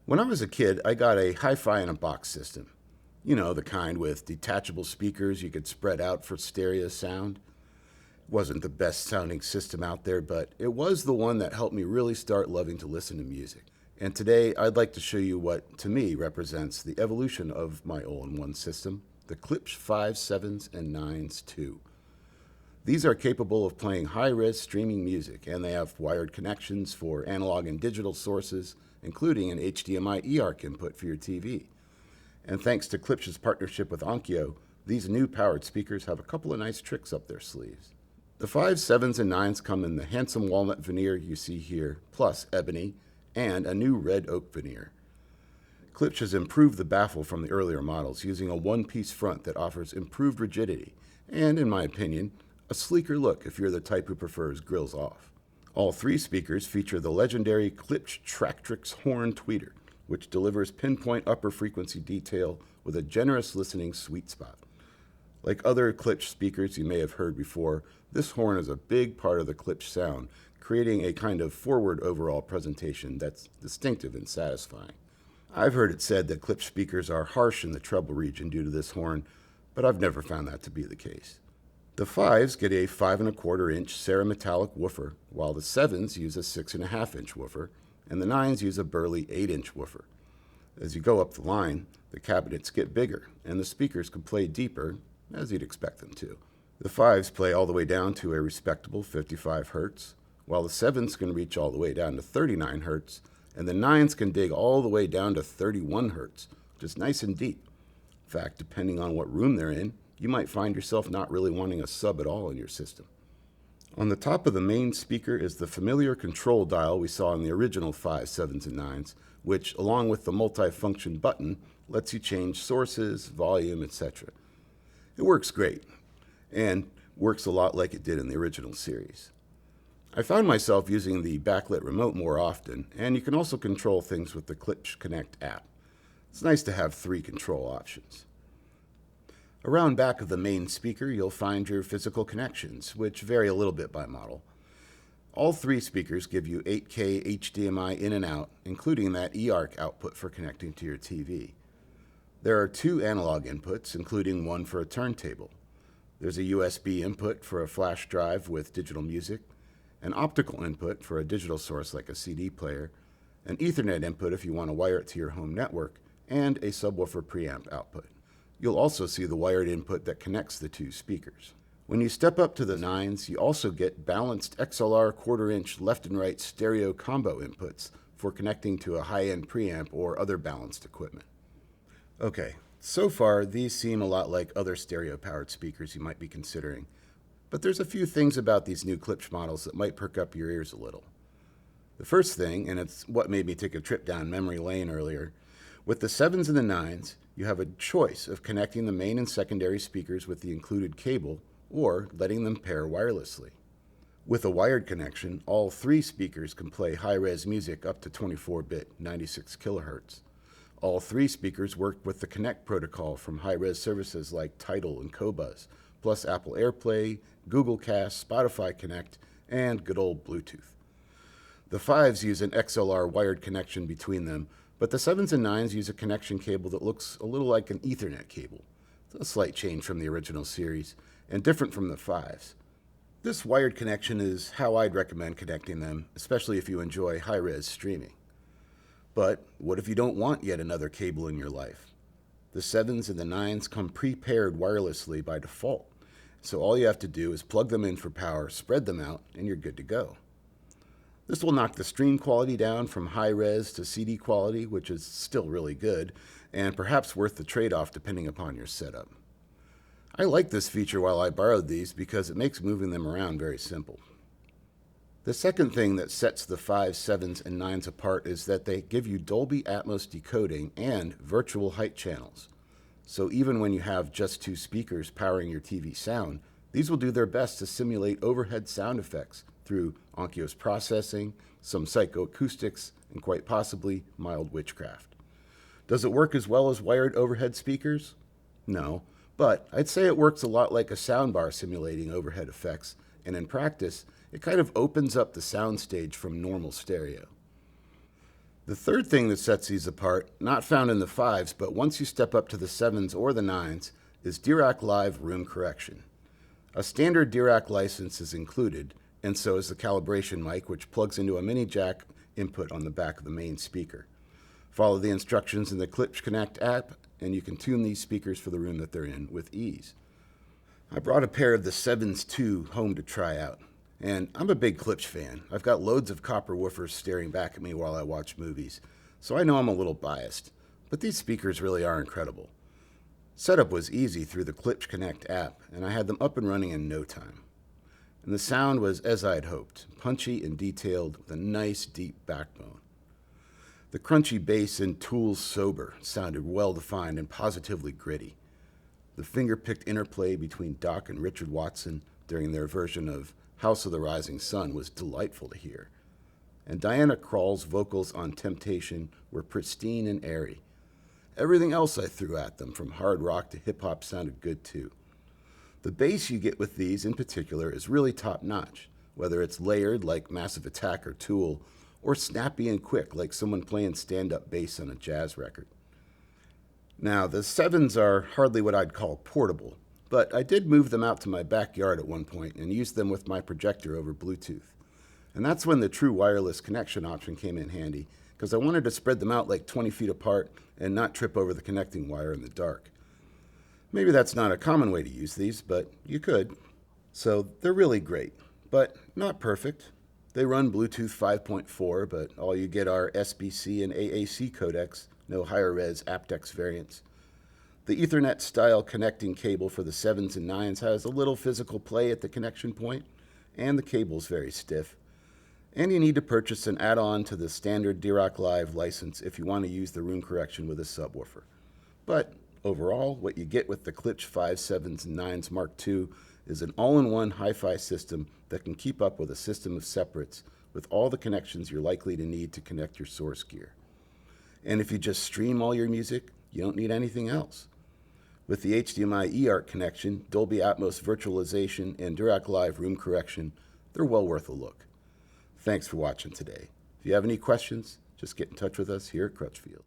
When I was a kid, I got a hi-fi in a box system. You know, the kind with detachable speakers you could spread out for stereo sound. It wasn't the best sounding system out there, but it was the one that helped me really start loving to listen to music. And today, I'd like to show you what, to me, represents the evolution of my all-in-one system, the Klipsch 5, 7s, and 9s 2. These are capable of playing high-res streaming music, and they have wired connections for analog and digital sources, including an HDMI eARC input for your TV. And thanks to Klipsch's partnership with Onkyo, these new powered speakers have a couple of nice tricks up their sleeves. The 5s, 7s, and 9s come in the handsome walnut veneer you see here, plus ebony, and a new red oak veneer. Klipsch has improved the baffle from the earlier models using a one-piece front that offers improved rigidity, and, in my opinion, a sleeker look if you're the type who prefers grills off. All three speakers feature the legendary Klipsch Tractrix horn tweeter, which delivers pinpoint upper frequency detail with a generous listening sweet spot. Like other Klipsch speakers you may have heard before, this horn is a big part of the Klipsch sound, creating a kind of forward overall presentation that's distinctive and satisfying. I've heard it said that Klipsch speakers are harsh in the treble region due to this horn, but I've never found that to be the case. The 5s get a 5¼ inch cerametallic woofer, while the 7s use a 6½ inch woofer, and the 9s use a burly 8-inch woofer. As you go up the line, the cabinets get bigger, and the speakers can play deeper, as you'd expect them to. The 5s play all the way down to a respectable 55 Hz, while the 7s can reach all the way down to 39 Hz, and the 9s can dig all the way down to 31 Hz, which is nice and deep. In fact, depending on what room they're in, you might find yourself not really wanting a sub at all in your system. On the top of the main speaker is the familiar control dial we saw in the original 5s, 7s, and 9s, which, along with the multi-function button, lets you change sources, volume, etc. It works great, and works a lot like it did in the original series. I found myself using the backlit remote more often, and you can also control things with the Klipsch Connect app. It's nice to have 3 control options. Around back of the main speaker, you'll find your physical connections, which vary a little bit by model. All 3 speakers give you 8K HDMI in and out, including that eARC output for connecting to your TV. There are 2 analog inputs, including one for a turntable. There's a USB input for a flash drive with digital music, an optical input for a digital source like a CD player, an Ethernet input if you want to wire it to your home network, and a subwoofer preamp output. You'll also see the wired input that connects the 2 speakers. When you step up to the 9s, you also get balanced XLR 1/4 inch left and right stereo combo inputs for connecting to a high-end preamp or other balanced equipment. Okay, so far these seem a lot like other stereo-powered speakers you might be considering, but there's a few things about these new Klipsch models that might perk up your ears a little. The first thing, and it's what made me take a trip down memory lane earlier, with the 7s and the 9s, you have a choice of connecting the main and secondary speakers with the included cable or letting them pair wirelessly. With a wired connection, all 3 speakers can play high-res music up to 24-bit 96 kHz. All 3 speakers work with the Connect protocol from high-res services like Tidal and Qobuz, plus Apple AirPlay, Google Cast, Spotify Connect, and good old Bluetooth. The 5s use an XLR wired connection between them, but the 7s and 9s use a connection cable that looks a little like an Ethernet cable. It's a slight change from the original series, and different from the 5s. This wired connection is how I'd recommend connecting them, especially if you enjoy high-res streaming. But what if you don't want yet another cable in your life? The 7s and the 9s come pre-paired wirelessly by default, so all you have to do is plug them in for power, spread them out, and you're good to go. This will knock the stream quality down from high-res to CD quality, which is still really good, and perhaps worth the trade-off depending upon your setup. I like this feature while I borrowed these because it makes moving them around very simple. The second thing that sets the 5s, 7s, and 9s apart is that they give you Dolby Atmos decoding and virtual height channels. So even when you have just 2 speakers powering your TV sound, these will do their best to simulate overhead sound effects through Onkyo's processing, some psychoacoustics, and quite possibly mild witchcraft. Does it work as well as wired overhead speakers? No, but I'd say it works a lot like a soundbar simulating overhead effects, and in practice, it kind of opens up the soundstage from normal stereo. The third thing that sets these apart, not found in the fives, but once you step up to the sevens or the nines, is Dirac Live room correction. A standard Dirac license is included, and so is the calibration mic, which plugs into a mini jack input on the back of the main speaker. Follow the instructions in the Klipsch Connect app, and you can tune these speakers for the room that they're in with ease. I brought a pair of the Sevens 2 home to try out, and I'm a big Klipsch fan. I've got loads of copper woofers staring back at me while I watch movies, so I know I'm a little biased, but these speakers really are incredible. Setup was easy through the Klipsch Connect app, and I had them up and running in no time. And the sound was as I had hoped, punchy and detailed with a nice deep backbone. The crunchy bass in Tool's Sober sounded well-defined and positively gritty. The finger-picked interplay between Doc and Richard Watson during their version of House of the Rising Sun was delightful to hear. And Diana Krall's vocals on Temptation were pristine and airy. Everything else I threw at them, from hard rock to hip-hop, sounded good too. The bass you get with these in particular is really top-notch, whether it's layered like Massive Attack or Tool, or snappy and quick like someone playing stand-up bass on a jazz record. Now, the sevens are hardly what I'd call portable, but I did move them out to my backyard at one point and used them with my projector over Bluetooth. And that's when the true wireless connection option came in handy, because I wanted to spread them out like 20 feet apart and not trip over the connecting wire in the dark. Maybe that's not a common way to use these, but you could. So they're really great, but not perfect. They run Bluetooth 5.4, but all you get are SBC and AAC codecs, no higher res aptX variants. The Ethernet style connecting cable for the 7s and 9s has a little physical play at the connection point, and the cable's very stiff. And you need to purchase an add-on to the standard Dirac Live license if you want to use the room correction with a subwoofer. But overall, what you get with the Klipsch 5, 7s, and 9s Mark II is an all-in-one hi-fi system that can keep up with a system of separates with all the connections you're likely to need to connect your source gear. And if you just stream all your music, you don't need anything else. With the HDMI eARC connection, Dolby Atmos virtualization, and Dirac Live room correction, they're well worth a look. Thanks for watching today. If you have any questions, just get in touch with us here at Crutchfield.